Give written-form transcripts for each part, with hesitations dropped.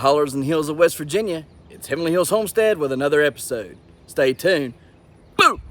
hollers and hills of West Virginia, it's Heavenly Hills Homestead with another episode. Stay tuned. Boom!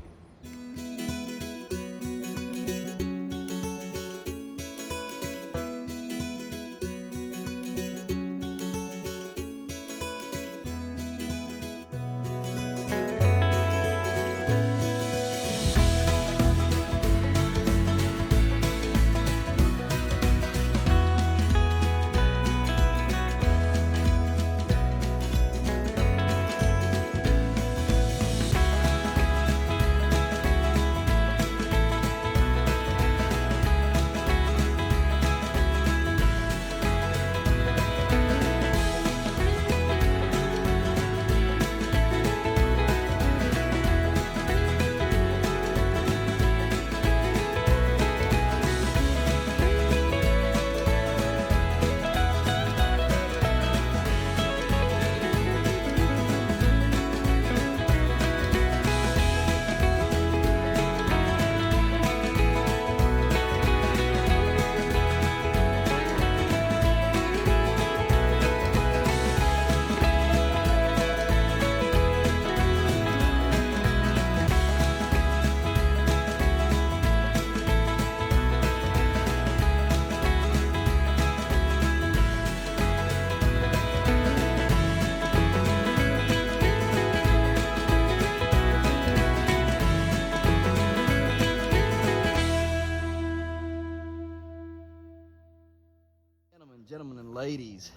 Gentlemen and ladies,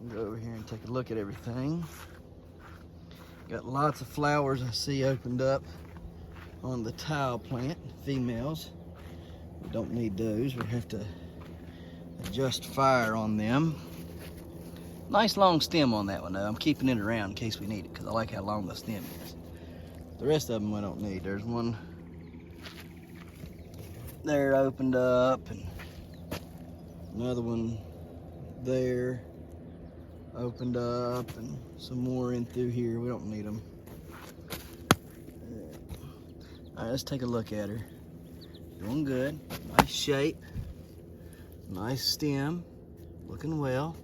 go over here and take a look at everything. Got lots of flowers I see opened up on the tile plant, females. We don't need those. We have to adjust fire on them. Nice long stem on that one though. I'm keeping it around in case we need it because I like how long the stem is. The rest of them we don't need. There's one there opened up and another one there opened up and some more in through here. We don't need them. All right, let's take a look at her. Doing good. Nice shape. Nice stem. Looking well.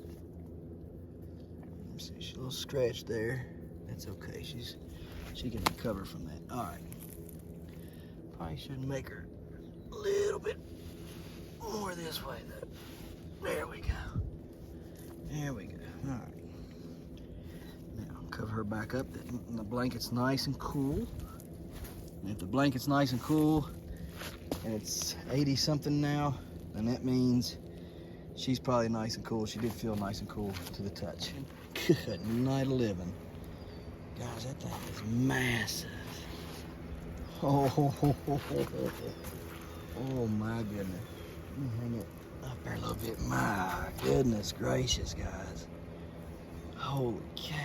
Let me see, she's a little scratched there. That's okay. She can recover from that. All right. Probably should make her a little bit more this way though. There we go. There we go. All right. Now cover her back up. The blanket's nice and cool. And if the blanket's nice and cool, and it's 80 something now, then that means she's probably nice and cool. She did feel nice and cool to the touch. Good night of living. Guys, that thing is massive. Oh my goodness. Let me hang it up there a little bit. My goodness gracious, guys. Holy cow.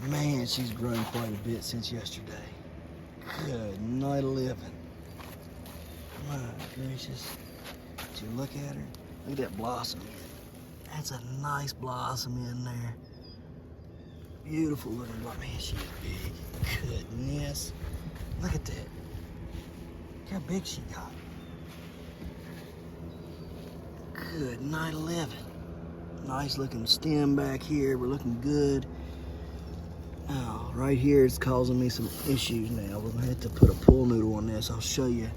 Man, she's grown quite a bit since yesterday. Good night of living. My gracious. Did you look at her? Look at that blossom. That's a nice blossom in there. Beautiful looking blossom. Man, she's big. Goodness. Look at that. Look how big she got. Good night of living. Nice looking stem back here. We're looking good. Oh, right here it's causing me some issues now. We're gonna have to put a pull noodle on this. I'll show you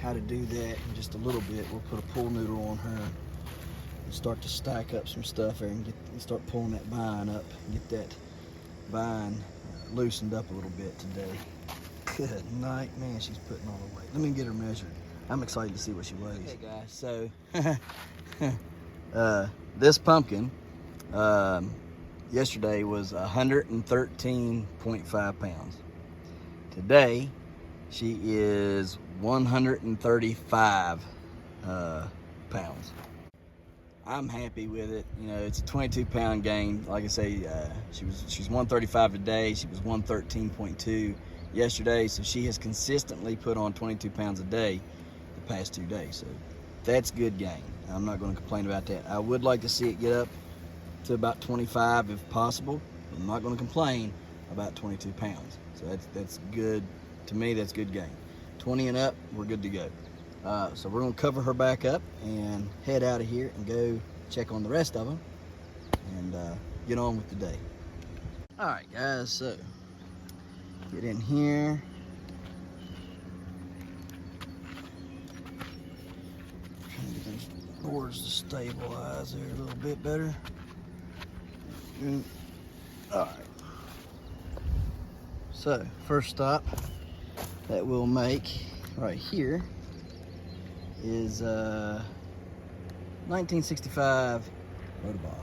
how to do that in just a little bit. We'll put a pull noodle on her and start to stack up some stuff there and start pulling that vine up and get that vine loosened up a little bit today. Good night. Man, she's putting on the weight. Let me get her measured. I'm excited to see what she weighs. Hey guys, so this pumpkin yesterday was 113.5 pounds. Today she is 135 pounds. I'm happy with it. You know, it's a 22 pound gain. Like I say, she's 135 today. She was 113.2 yesterday. So she has consistently put on 22 pounds a day the past 2 days. So that's good gain. I'm not going to complain about that. I would like to see it get up to about 25 if possible. I'm not going to complain about 22 pounds. So that's good. To me, that's good gain. 20 and up, we're good to go. So we're going to cover her back up and head out of here and go check on the rest of them, and get on with the day. All right, guys, so get in here. Trying to get those boards to stabilize there a little bit better. All right. So first stop that we'll make right here is 1965 Rotobah.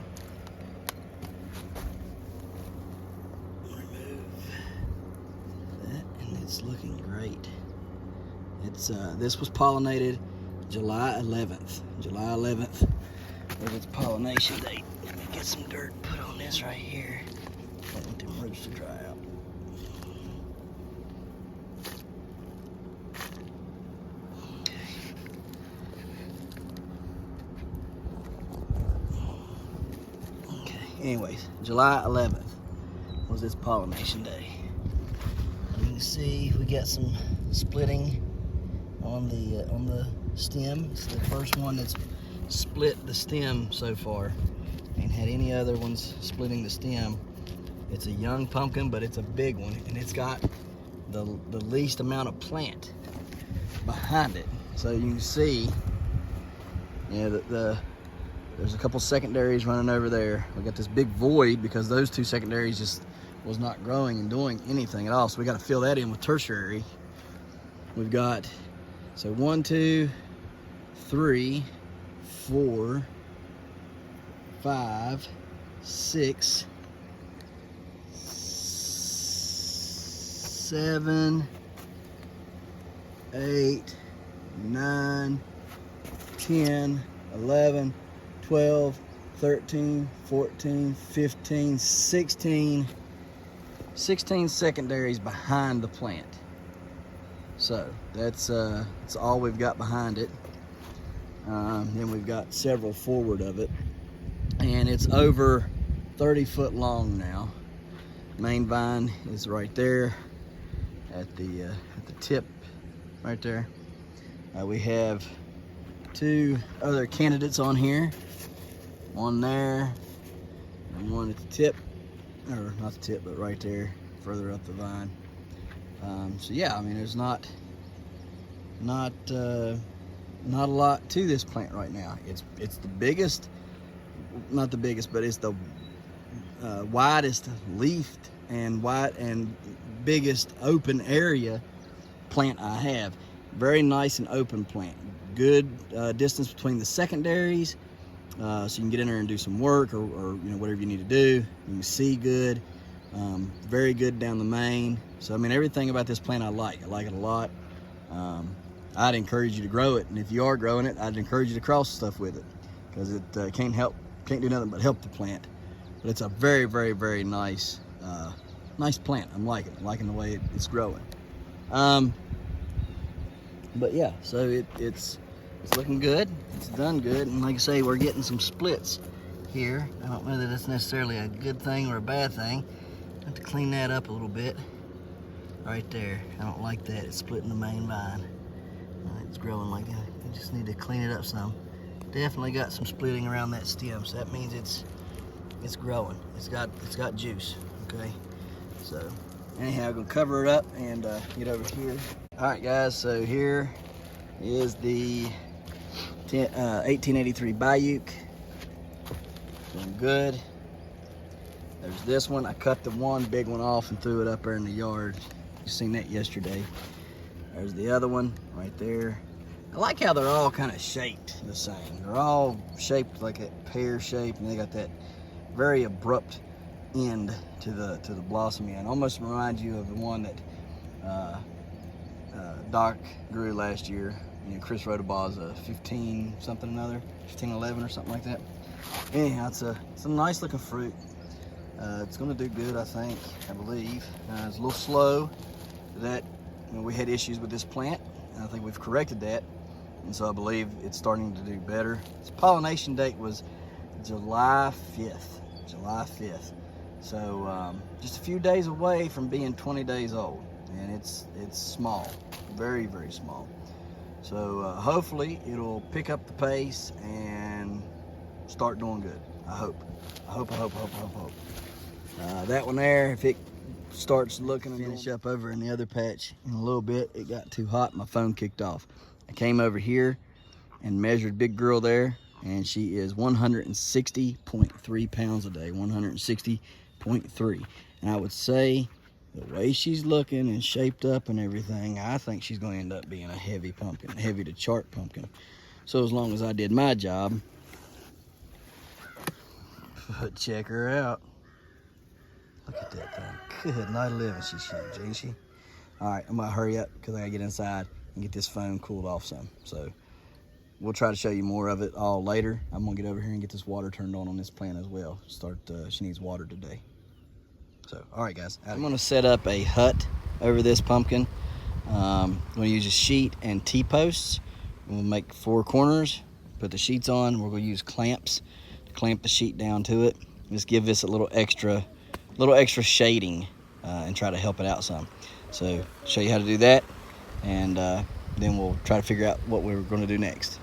Remove that, and it's looking great. It's this was pollinated July 11th. July 11th was its pollination date. Let me get some dirt put on this right here. I want them roots to dry out. Anyways, July 11th was its pollination day. You can see we got some splitting on the stem. It's the first one that's split the stem so far. Ain't had any other ones splitting the stem. It's a young pumpkin, but it's a big one, and it's got the least amount of plant behind it. So you can see, yeah, there's a couple secondaries running over there. We got this big void because those two secondaries just was not growing and doing anything at all. So we got to fill that in with tertiary. We've got, so 1, 2, 3, 4, 5, 6, 7, 8, 9, 10, 11, 12, 13, 14, 15, 16 secondaries behind the plant. So that's all we've got behind it. Then we've got several forward of it, and it's over 30 foot long now. Main vine is right there at the tip right there. We have 2 other candidates on here. One there, and one at the tip, or not the tip, but right there, further up the vine. So yeah, I mean, there's not a lot to this plant right now. It's the biggest, not the biggest, but it's the widest leafed and wide and biggest open area plant I have. Very nice and open plant. Good distance between the secondaries. So you can get in there and do some work or you know, whatever you need to do. You can see good. Very good down the main. So I mean, everything about this plant I like it a lot. I'd encourage you to grow it, and if you are growing it, I'd encourage you to cross stuff with it, because it can't do nothing but help the plant. But it's a very, very, very nice nice plant. I'm liking the way it's growing. But yeah, so it's looking good. It's done good, and like I say, we're getting some splits here. I don't know that it's necessarily a good thing or a bad thing. I have to clean that up a little bit. Right there, I don't like that. It's splitting the main vine. It's growing like that. You just need to clean it up some. Definitely got some splitting around that stem, so that means it's growing. It's got juice. Okay, so anyhow, I'm gonna cover it up and get over here. All right, guys. So here is the 1883 Bayuk. Doing good. There's this one. I cut the one big one off and threw it up there in the yard. You seen that yesterday. There's the other one right there. I like how they're all kind of shaped the same. They're all shaped like a pear shape, and they got that very abrupt end to the blossom end. Almost reminds you of the one that Doc grew last year. You know, Chris Rotobah's a 1511 or something like that. Anyhow, it's a nice looking fruit. It's going to do good, I think, I believe. It's a little slow. That, you know, we had issues with this plant, and I think we've corrected that, and so I believe it's starting to do better. Its pollination date was July 5th. July 5th. So just a few days away from being 20 days old, and it's small, very, very small. So hopefully it'll pick up the pace and start doing good. I hope. That one there, if it starts looking and finish up over in the other patch in a little bit, it got too hot, my phone kicked off. I came over here and measured big girl there, and she is 160.3 pounds a day, 160.3. And I would say the way she's looking and shaped up and everything, I think she's going to end up being a heavy pumpkin, heavy to chart pumpkin. So as long as I did my job, but check her out. Look at that thing. Good night of living, she's huge, ain't she? All right, I'm gonna hurry up because I gotta get inside and get this phone cooled off some. So we'll try to show you more of it all later. I'm gonna get over here and get this water turned on this plant as well. She needs water today. So, all right, guys. I'm gonna set up a hut over this pumpkin. I'm gonna use a sheet and T-posts. We'll make 4 corners, put the sheets on. We're gonna use clamps to clamp the sheet down to it. Just give this a little extra shading and try to help it out some. So show you how to do that, and then we'll try to figure out what we're going to do next.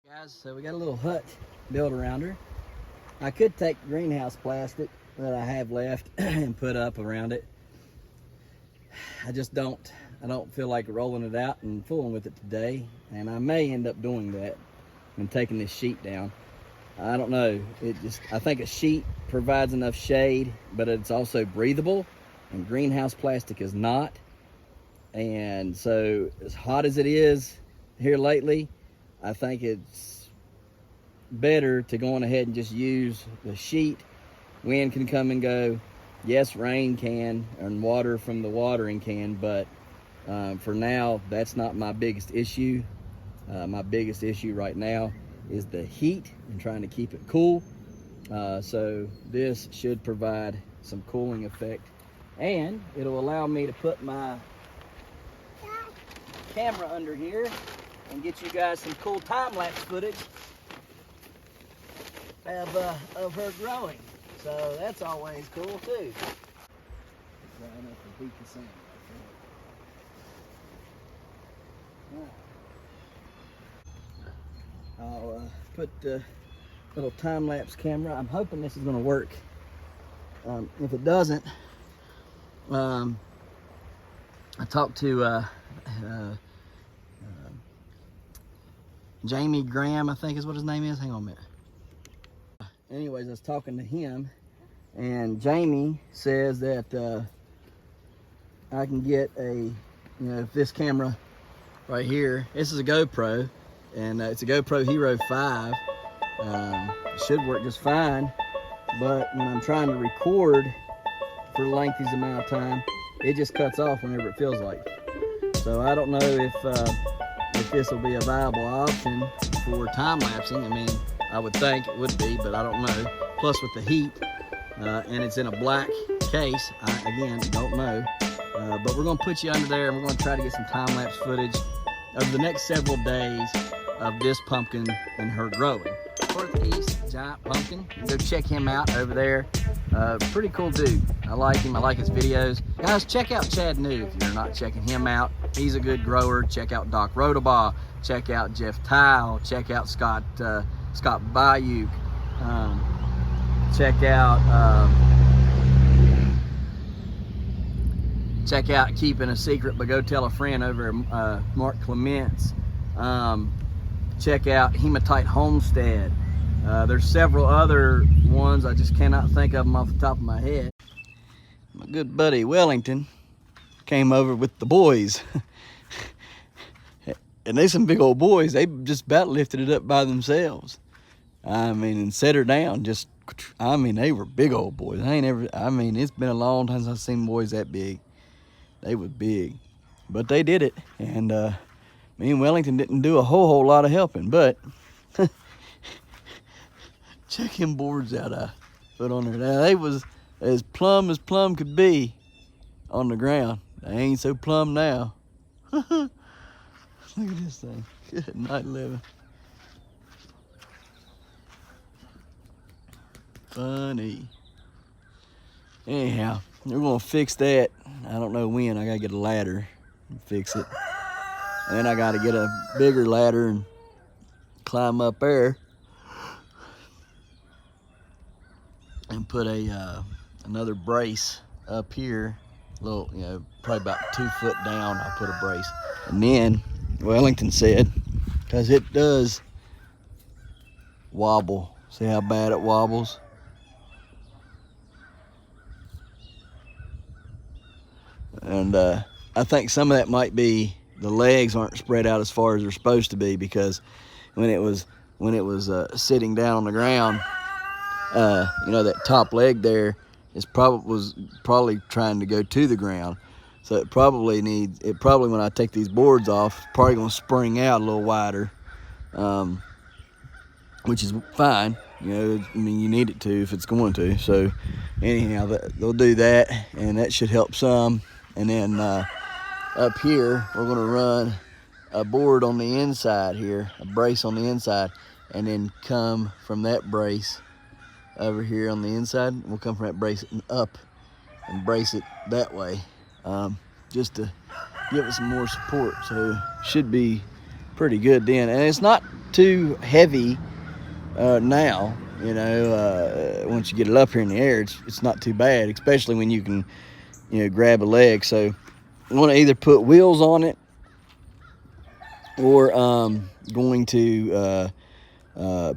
Guys, so we got a little hut built around her. I could take greenhouse plastic that I have left and put up around it. I don't feel like rolling it out and fooling with it today, and I may end up doing that and taking this sheet down. I don't know. I think a sheet provides enough shade, but it's also breathable, and greenhouse plastic is not. And so as hot as it is here lately, I think it's better to go on ahead and just use the sheet. Wind can come and go. Yes, rain can, and water from the watering can, but for now, that's not my biggest issue. My biggest issue right now is the heat and trying to keep it cool. So this should provide some cooling effect, and it'll allow me to put my camera under here and get you guys some cool time-lapse footage of her growing. So that's always cool too. I'll put the little time-lapse camera. I'm hoping this is going to work. If it doesn't, I talked to Jamie Graham, I think is what his name is. Hang on a minute. Anyways, I was talking to him, and Jamie says that I can get this camera right here. This is a GoPro, and it's a GoPro Hero 5. It should work just fine, but when I'm trying to record for the lengthiest amount of time, it just cuts off whenever it feels like. So I don't know if this will be a viable option for time-lapsing. I mean, I would think it would be, but I don't know. Plus with the heat, and it's in a black case, I, again, don't know. But we're gonna put you under there, and we're gonna try to get some time-lapse footage over the next several days of this pumpkin and her growing. Northeast Giant Pumpkin, you can go check him out over there. Pretty cool dude. I like him, I like his videos. Guys, check out Chad New if you're not checking him out. He's a good grower. Check out Doc Rodabaugh. Check out Jeff Tile. Check out Scott Bayuk. Check out Keeping a Secret but Go Tell a Friend over at Mark Clements. Check out Hematite Homestead. There's several other ones. I just cannot think of them off the top of my head. My good buddy Wellington came over with the boys. And they some big old boys. They just about lifted it up by themselves. I mean, and set her down just I mean, they were big old boys. I mean, it's been a long time since I've seen boys that big. They was big, but they did it. And me and Wellington didn't do a whole lot of helping, but check them boards out I put on there. Now, they was as plumb could be on the ground. They ain't so plumb now. Look at this thing. Good night, living. Funny. Anyhow, we're gonna fix that. I don't know when. I gotta get a ladder and fix it. And then I gotta get a bigger ladder and climb up there and put a another brace up here. Little, you know, probably about 2 foot down. I'll put a brace. And then Wellington said, because it does wobble. See how bad it wobbles? And I think some of that might be the legs aren't spread out as far as they're supposed to be, because when it was sitting down on the ground, you know, that top leg there was probably trying to go to the ground. So it probably when I take these boards off, probably gonna spring out a little wider, which is fine. You know, I mean, you need it to if it's going to. So anyhow, they'll do that, and that should help some. And then up here, we're gonna run a board on the inside here, a brace on the inside, and then come from that brace over here on the inside. We'll come from that brace and up and brace it that way, just to give it some more support. So should be pretty good then. And it's not too heavy now, you know. Once you get it up here in the air, it's not too bad, especially when you can, you know, grab a leg. So you want to either put wheels on it or going to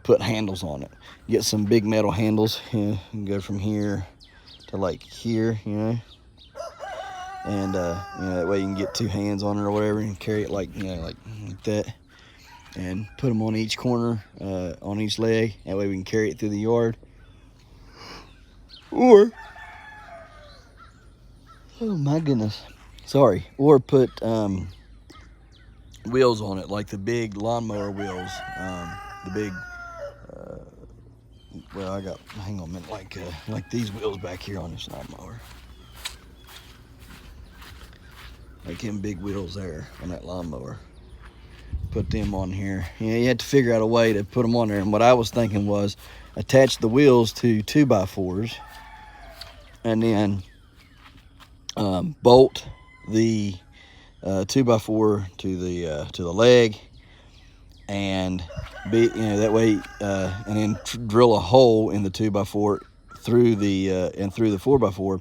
put handles on it. Get some big metal handles, you know, and go from here to like here, you know, and you know, that way you can get 2 hands on it or whatever and carry it like, you know, like that, and put them on each corner, on each leg. That way we can carry it through the yard. Or, oh my goodness, sorry, or put wheels on it, like the big lawnmower wheels, the big well, I got, hang on a minute, like these wheels back here on this lawnmower, like them big wheels there on that lawnmower. Put them on here. You know, you had to figure out a way to put them on there. And what I was thinking was attach the wheels to 2x4s, and then bolt the 2x4 to the leg, and you know, that way, and then drill a hole in the 2x4 through the 4x4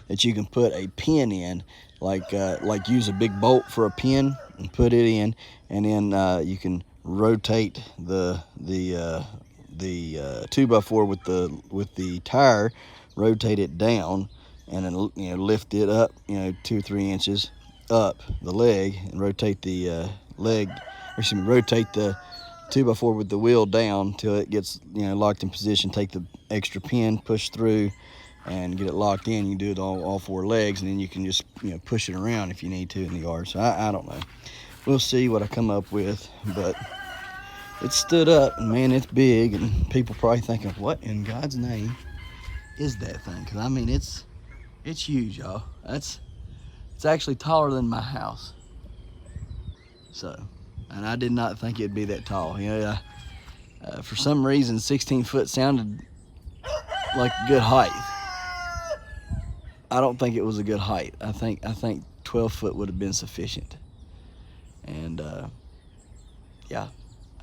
that you can put a pin in, like use a big bolt for a pin and put it in, and then you can rotate the 2x4 with the tire, rotate it down, and then, you know, lift it up, you know, 2 or 3 inches up the leg, and rotate the rotate the 2x4 with the wheel down till it gets, you know, locked in position. Take the extra pin, push through, and get it locked in. You can do it all 4 legs, and then you can just, you know, push it around if you need to in the yard. So I don't know. We'll see what I come up with, but it stood up, and man, it's big, and people probably thinking, what in God's name is that thing? Because I mean, it's huge, y'all. It's actually taller than my house. So, and I did not think it'd be that tall. You know, for some reason, 16 foot sounded like a good height. I don't think it was a good height. I think 12 foot would have been sufficient. And yeah,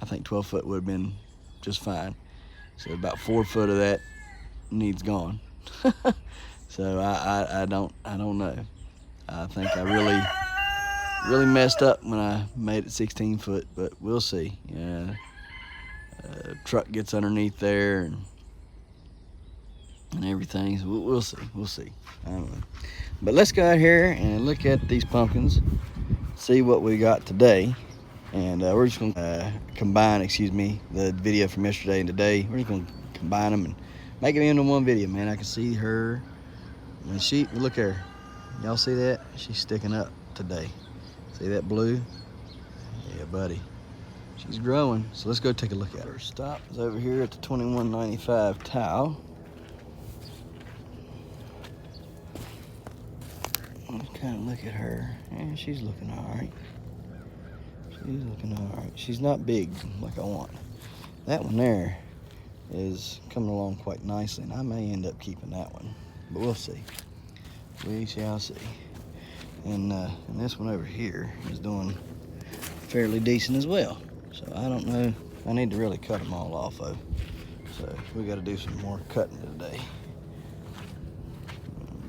I think 12 foot would have been just fine. So about 4 foot of that needs gone. So I don't know. I think I really messed up when I made it 16 foot, but we'll see. Yeah, truck gets underneath there and everything. So we'll see. I don't know. But let's go out here and look at these pumpkins, see what we got today. And we're just going to combine, the video from yesterday and today. We're just going to combine them and make it into one video, man. I can see her. When she, look at her. Y'all see that? She's sticking up today. See that blue? Yeah, buddy. She's growing. So let's go take a look at her. First stop is over here at the 2195 Tau. Let's kind of look at her. Yeah, she's looking all right. She's looking all right. She's not big like I want. That one there is coming along quite nicely, and I may end up keeping that one, but we'll see. We shall see. And this one over here is doing fairly decent as well. So I don't know. I need to really cut them all off though. So we got to do some more cutting today.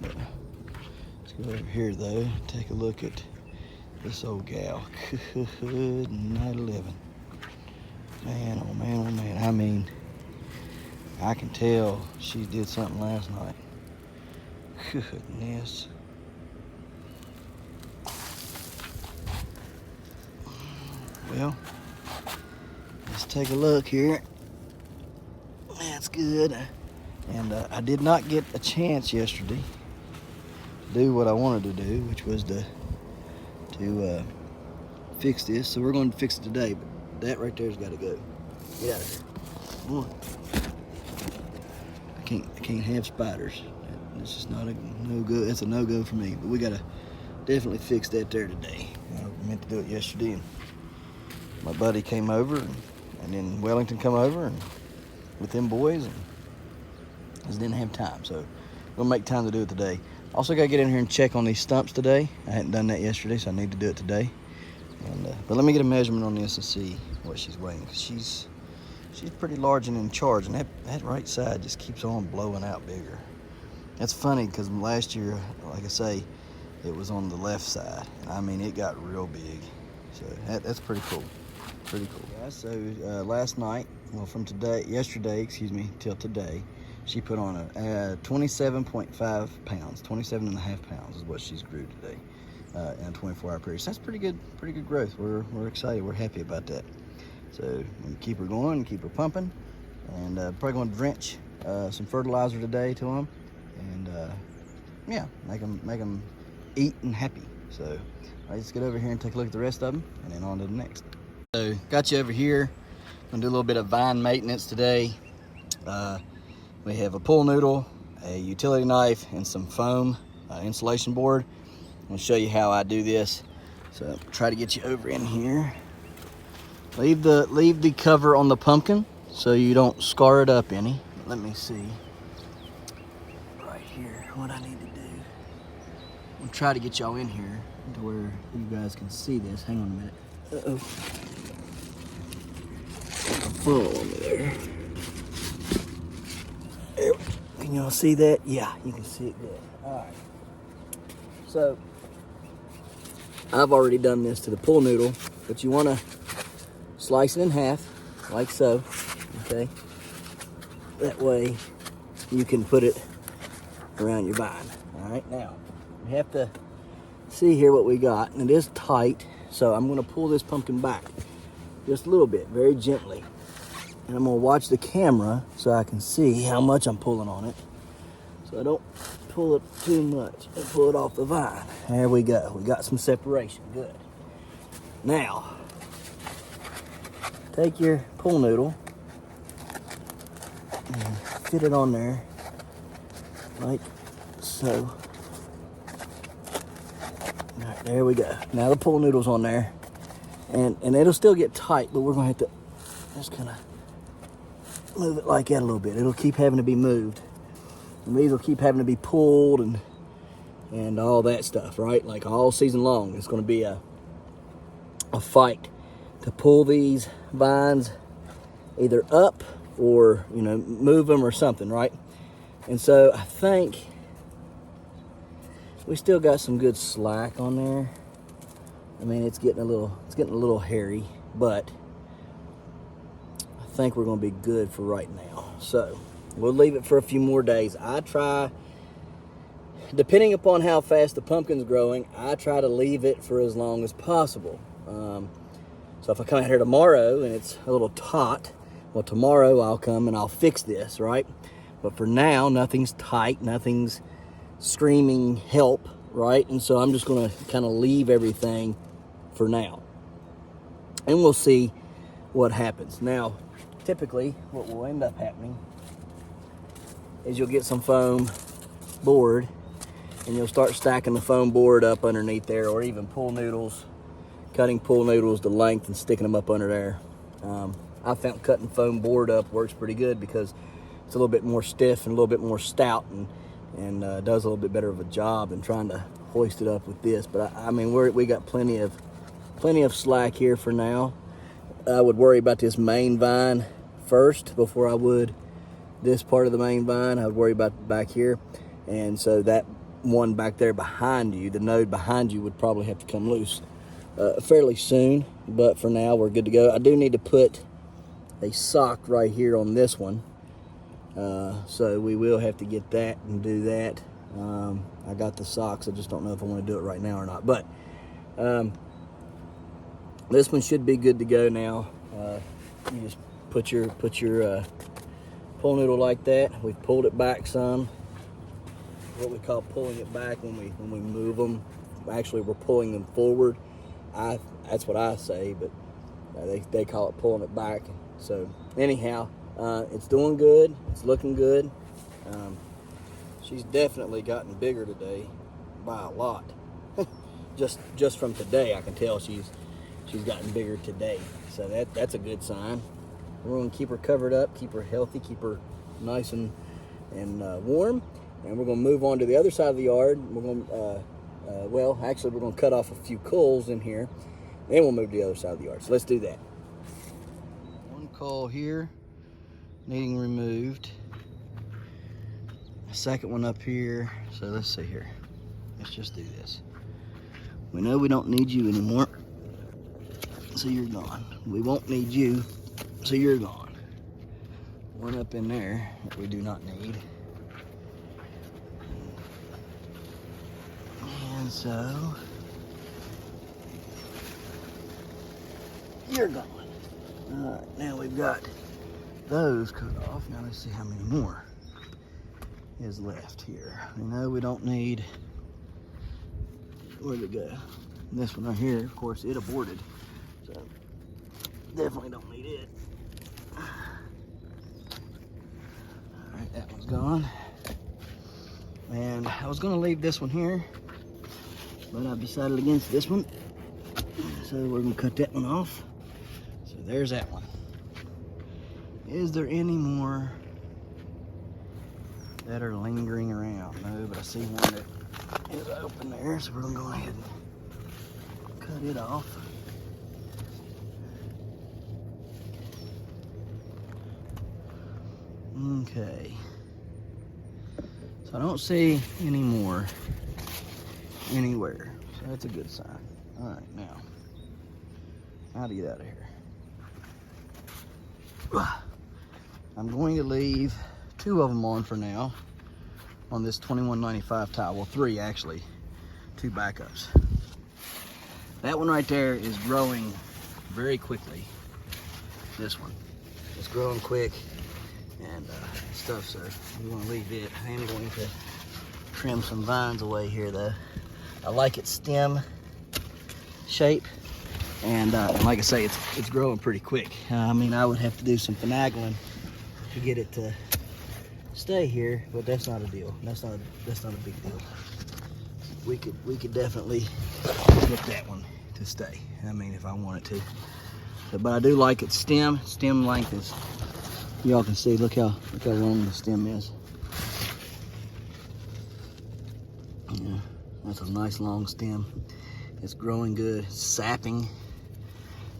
But let's go over here though. Take a look at this old gal. Good night of living. Man, oh man, oh man. I mean, I can tell she did something last night. Goodness. Well, let's take a look here. That's good. And I did not get a chance yesterday to do what I wanted to do, which was to fix this. So we're going to fix it today, but that right there's got to go. Get out of here. Come on. I can't have spiders. This is not a no-go. It's a no-go for me. But we got to definitely fix that there today. I meant to do it yesterday, and my buddy came over, and then Wellington come over, and with them boys, and just didn't have time. So we'll make time to do it today. Also got to get in here and check on these stumps today. I hadn't done that yesterday, so I need to do it today. And, but let me get a measurement on this and see what she's weighing, because she's pretty large and in charge, and that right side just keeps on blowing out bigger. That's funny, because last year, like I say, it was on the left side. I mean, it got real big. So that's pretty cool. Pretty cool. Yeah, so last night, well, from yesterday, till today, she put on a 27.5 pounds, 27 and a half pounds is what she's grew today in a 24-hour period. So that's pretty good growth. We're excited. We're happy about that. So we keep her going, keep her pumping, and probably going to drench some fertilizer today to them, and yeah, make them eat and happy. So let's get over here and take a look at the rest of them, and then on to the next. So got you over here. Gonna do a little bit of vine maintenance today. We have a pool noodle, a utility knife, and some foam insulation board. I'm gonna show you how I do this. So try to get you over in here. Leave the cover on the pumpkin so you don't scar it up any. Let me see right here what I need to do. I'm gonna try to get y'all in here to where you guys can see this. Hang on a minute. Uh-oh. Follow me there. Can y'all see that? Yeah, you can see it good. All right. So I've already done this to the pool noodle, but you want to slice it in half, like so. Okay. That way you can put it around your vine. All right. Now we have to see here what we got, and it is tight. So I'm going to pull this pumpkin back just a little bit, very gently. And I'm going to watch the camera so I can see how much I'm pulling on it. So I don't pull it too much and pull it off the vine. There we go. We got some separation. Good. Now, take your pool noodle and fit it on there like so. All right, there we go. Now the pool noodle's on there. And it'll still get tight, but we're going to have to just kind of move it like that a little bit. It'll keep having to be moved. And these will keep having to be pulled and all that stuff, right? Like all season long, it's going to be a fight to pull these vines either up or, you know, move them or something, right? And so I think we still got some good slack on there. I mean, it's getting a little hairy, but I think we're going to be good for right now. So we'll leave it for a few more days. I try, depending upon how fast the pumpkin's growing, I try to leave it for as long as possible. So if I come out here tomorrow and it's a little taut, well, tomorrow I'll come and I'll fix this, right? But for now, nothing's tight, nothing's screaming help, right? And so I'm just gonna kind of leave everything for now. And we'll see what happens. Now, typically, what will end up happening is you'll get some foam board and you'll start stacking the foam board up underneath there, or even pool noodles, cutting pool noodles to length and sticking them up under there. I found cutting foam board up works pretty good because it's a little bit more stiff and a little bit more stout, and does a little bit better of a job than trying to hoist it up with this. But I mean, we got plenty of slack here for now. I would worry about this main vine first before I would this part of the main vine. I would worry about back here, and so that one back there behind you, the node behind you, would probably have to come loose fairly soon. But for now, we're good to go. I do need to put a sock right here on this one, so we will have to get that and do that. I got the socks. I just don't know if I want to do it right now or not. But this one should be good to go now. You just put your pull noodle like that. We've pulled it back some. What we call pulling it back when we move them. Actually, we're pulling them forward. That's what I say, but they call it pulling it back. So anyhow, it's doing good. It's looking good. She's definitely gotten bigger today by a lot. just from today, I can tell she's gotten bigger today. So that's a good sign. We're going to keep her covered up, keep her healthy, keep her nice and warm. And we're going to move on to the other side of the yard. We're going to, we're going to cut off a few culls in here. Then we'll move to the other side of the yard. So let's do that. One cull here, needing removed. A second one up here. So let's see here. Let's just do this. We know we don't need you anymore, so you're gone. We won't need you, so you're gone. One up in there that we do not need. And so, you're gone. All right, now we've got those cut off. Now let's see how many more is left here. We know we don't need, where'd it go? This one right here, of course, it aborted. So, definitely don't need it. All right, that one's gone. And I was gonna leave this one here, but I've decided against this one. So we're gonna cut that one off. So there's that one. Is there any more that are lingering around? No, but I see one that is open there, so we're gonna go ahead and cut it off. Okay. So I don't see any more anywhere. So that's a good sign. All right, now, how to get out of here? I'm going to leave 2 of them on for now on this 2195 tile. Well, 3 actually, 2 backups. That one right there is growing very quickly. This one, it's growing quick and stuff, so we want to leave it. I am going to trim some vines away here though. I like its stem shape, and like I say, it's growing pretty quick. I mean, I would have to do some finagling to get it to stay here, but that's not a deal. That's not a big deal. We could definitely get that one to stay. I mean, if I wanted to. But I do like its stem. Stem length is, y'all can see. Look how long the stem is. Yeah, that's a nice long stem. It's growing good. It's sapping.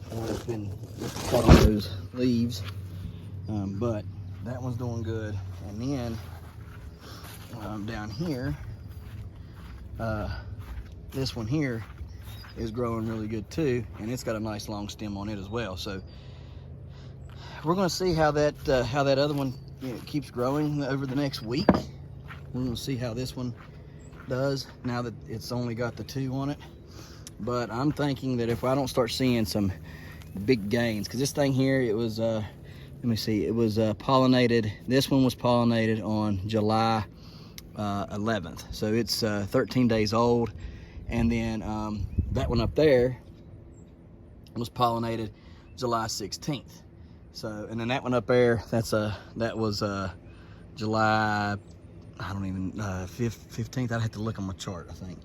It's been caught on those leaves, but that one's doing good. And then down here, this one here is growing really good too, and it's got a nice long stem on it as well. So we're going to see how that other one, you know, keeps growing over the next week. We're going to see how this one does now that it's only got the 2 on it. But I'm thinking that if I don't start seeing some big gains, because this thing here, it was let me see, it was pollinated. This one was pollinated on July 11th. So it's 13 days old. And then that one up there was pollinated July 16th. So, and then that one up there, that was July, I don't even, 15th. I'd have to look on my chart, I think.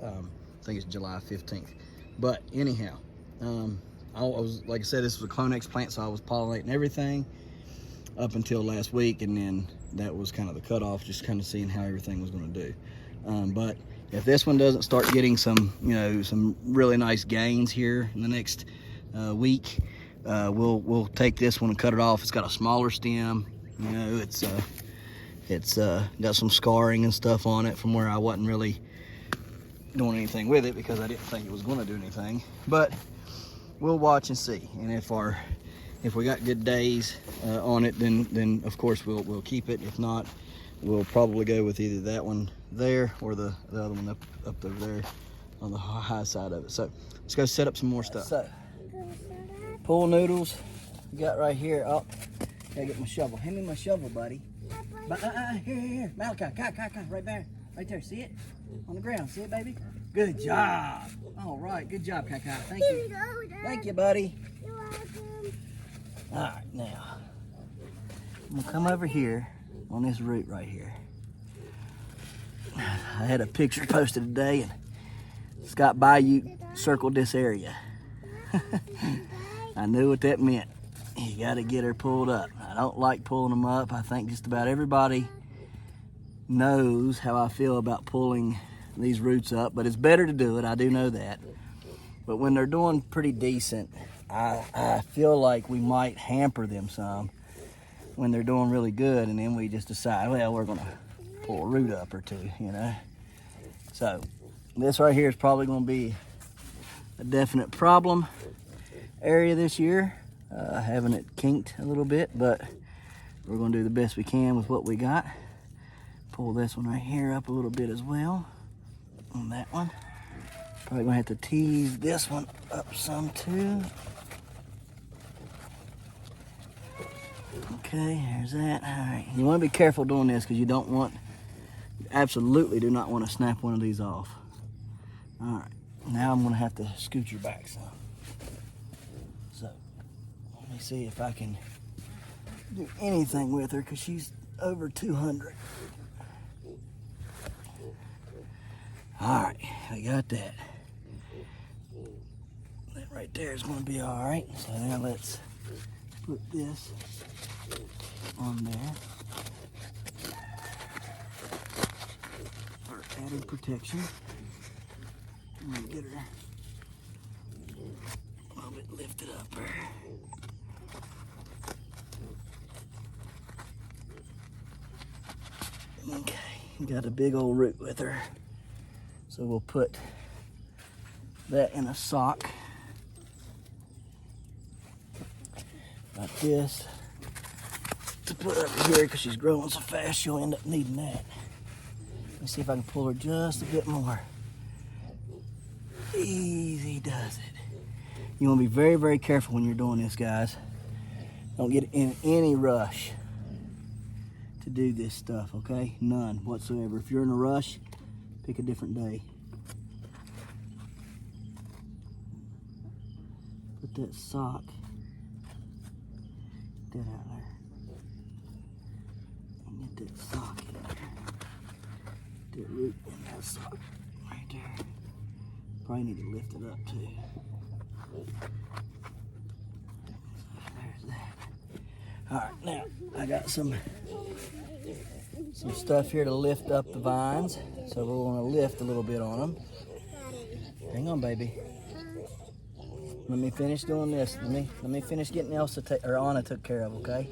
I think it's July 15th. But anyhow, I was, like I said, this was a Clonex plant, so I was pollinating everything up until last week, and then that was kind of the cutoff, just kind of seeing how everything was going to do. But if this one doesn't start getting some, you know, some really nice gains here in the next week, we'll take this one and cut it off. It's got a smaller stem, you know, it's got some scarring and stuff on it from where I wasn't really doing anything with it because I didn't think it was going to do anything. But we'll watch and see, and if we got good days on it, then of course we'll keep it. If not, we'll probably go with either that one there or the other one up over there on the high side of it. So let's go set up some more stuff. So pool noodles we got right here. Oh, gotta get my shovel. Hand me my shovel, buddy. But here, Malachi, come, right there, see it on the ground, see it, baby? Good job. All right, good job, Kai. Thank you. Thank you, buddy. You're welcome. All right, now I'm gonna come over here on this root right here. I had a picture posted today, and Scott Bayou circled this area. I knew what that meant. You got to get her pulled up. I don't like pulling them up. I think just about everybody knows how I feel about pulling these roots up, but it's better to do it. I do know that. But when they're doing pretty decent, I feel like we might hamper them some when they're doing really good, and then we just decide, well, we're gonna pull a root up or two, you know. So this right here is probably gonna be a definite problem area this year, having it kinked a little bit, but we're gonna do the best we can with what we got. Pull this one right here up a little bit as well on that one. Probably gonna have to tease this one up some too. Okay, there's that. All right, you want to be careful doing this because you absolutely do not want to snap one of these off. All right, now I'm gonna have to scoot your back some. So let me see if I can do anything with her because she's over 200. All right, I got that. That right there is going to be all right. So now let's put this on there for added protection. I'm going to get her a little bit lifted up there. Okay, got a big old root with her. So we'll put that in a sock like this to put up here because she's growing so fast she'll end up needing that. Let me see if I can pull her just a bit more. Easy does it. You want to be very, very careful when you're doing this, guys. Don't get in any rush to do this stuff, okay? None whatsoever. If you're in a rush, pick a different day. Put that sock, get that out there, and get that sock in there. That root in that sock right there. Probably need to lift it up too. There's that. All right, now I got some stuff here to lift up the vines, so we're going to lift a little bit on them. Hang on, baby. Let me finish doing this. Let me finish getting Elsa or Anna took care of, okay?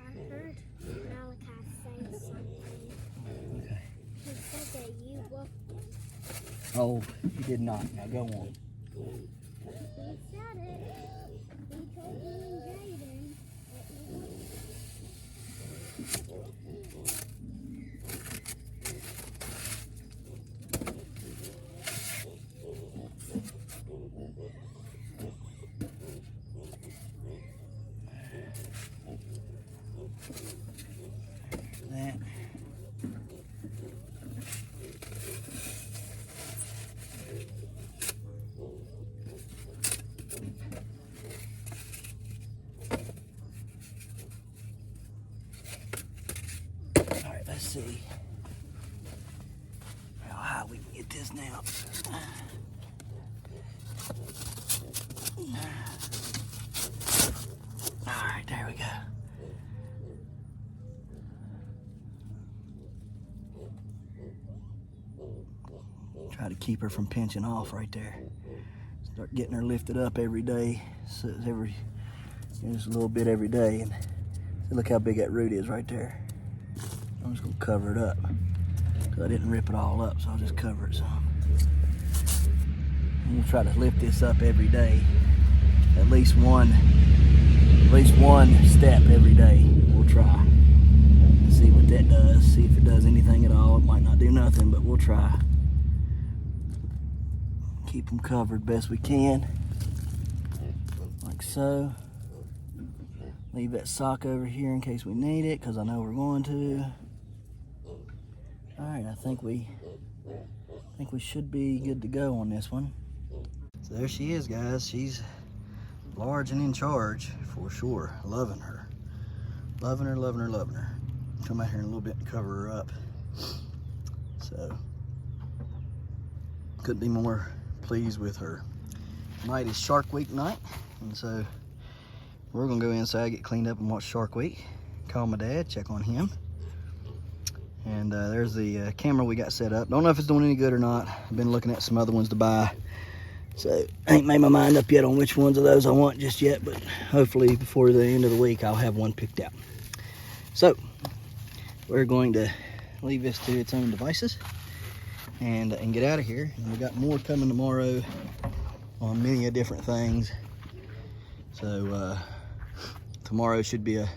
I heard Malachi say something. Okay. He said that you whooped him. Oh, he did not. Now go on. He said it. He told me and Jaden that you whooped this now. All right, there we go. Try to keep her from pinching off right there. Start getting her lifted up every day. So just a little bit every day. And see, look how big that root is right there. I'm just gonna cover it up. So I didn't rip it all up, so I'll just cover it some. And we'll try to lift this up every day. At least one step every day. We'll try. See what that does. See if it does anything at all. It might not do nothing, but we'll try. Keep them covered best we can. Like so. Leave that sock over here in case we need it, because I know we're going to. Alright, I think we should be good to go on this one. So there she is, guys. She's large and in charge for sure. Loving her. Loving her, loving her, loving her. Come out here in a little bit and cover her up. So couldn't be more pleased with her. Tonight is Shark Week night, and so we're gonna go inside, get cleaned up, and watch Shark Week. Call my dad, check on him. And there's the camera we got set up. Don't know if it's doing any good or not. I've been looking at some other ones to buy. So I ain't made my mind up yet on which ones of those I want just yet, but hopefully before the end of the week I'll have one picked out. So we're going to leave this to its own devices and get out of here. And we got more coming tomorrow on many of different things. So tomorrow should be a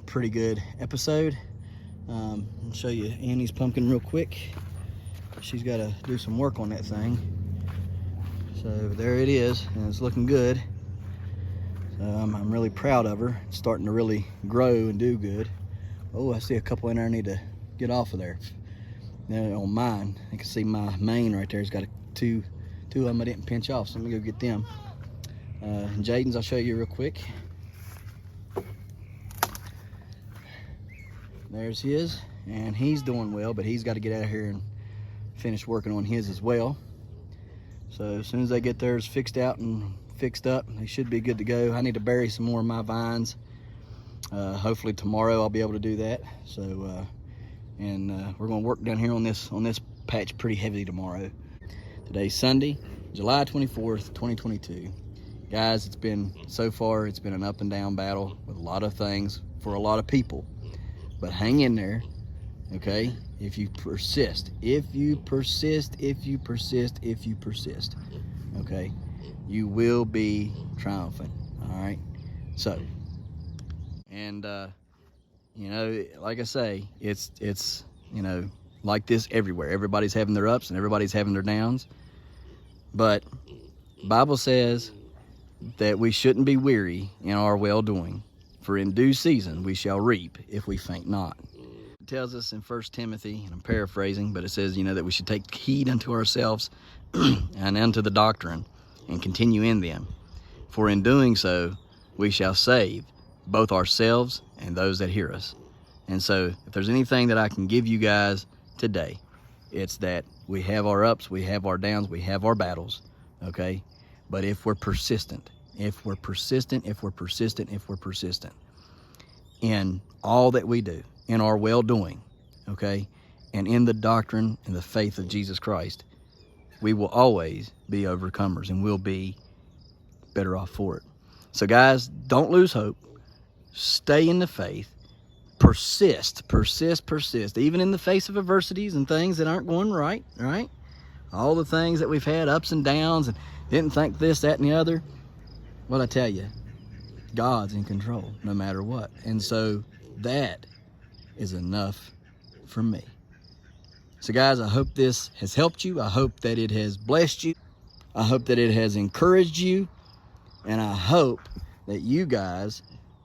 pretty good episode. I'll show you Annie's pumpkin real quick. She's got to do some work on that thing. So there it is, and it's looking good. So I'm really proud of her. It's starting to really grow and do good. Oh, I see a couple in there I need to get off of there. Now on mine, you can see my main right there. It's got two of them I didn't pinch off, so let me go get them. And Jaden's I'll show you real quick. There's his, and he's doing well, but he's got to get out of here and finish working on his as well. So as soon as they get theirs fixed out and fixed up, they should be good to go. I need to bury some more of my vines. Hopefully tomorrow I'll be able to do that. So, we're gonna work down here on this patch pretty heavily tomorrow. Today's Sunday, July 24th, 2022. Guys, it's been an up and down battle with a lot of things for a lot of people. But hang in there, okay? If you persist, okay? You will be triumphant, all right? So, and, like I say, it's like this everywhere. Everybody's having their ups and everybody's having their downs. But the Bible says that we shouldn't be weary in our well-doing. For in due season we shall reap if we faint not. It tells us in 1 Timothy, and I'm paraphrasing, but it says, that we should take heed unto ourselves and unto the doctrine and continue in them. For in doing so, we shall save both ourselves and those that hear us. And so if there's anything that I can give you guys today, it's that we have our ups, we have our downs, we have our battles, okay? But if we're persistent in all that we do, in our well-doing, okay, and in the doctrine and the faith of Jesus Christ, we will always be overcomers and we'll be better off for it. So guys, don't lose hope. Stay in the faith. Persist. Even in the face of adversities and things that aren't going right? All the things that we've had, ups and downs, and didn't think this, that, and the other. Well, I tell you, God's in control no matter what. And so that is enough for me. So guys, I hope this has helped you. I hope that it has blessed you. I hope that it has encouraged you. And I hope that you guys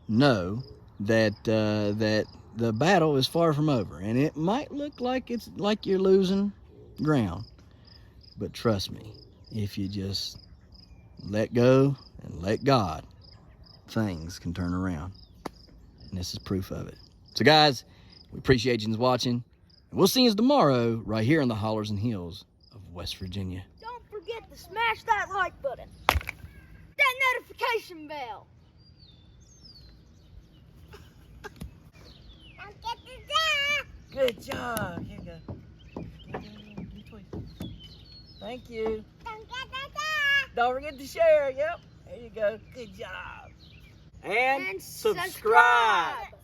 know that that the battle is far from over. And it might look like it's like you're losing ground. But trust me, if you just let go and let God, things can turn around. And this is proof of it. So guys, we appreciate you watching. And we'll see you tomorrow right here in the hollers and hills of West Virginia. Don't forget to smash that like button. That notification bell. Don't get the Good job. Here you go. Thank you. Don't get the Don't forget to share. Yep. There you go. Good job. And And subscribe.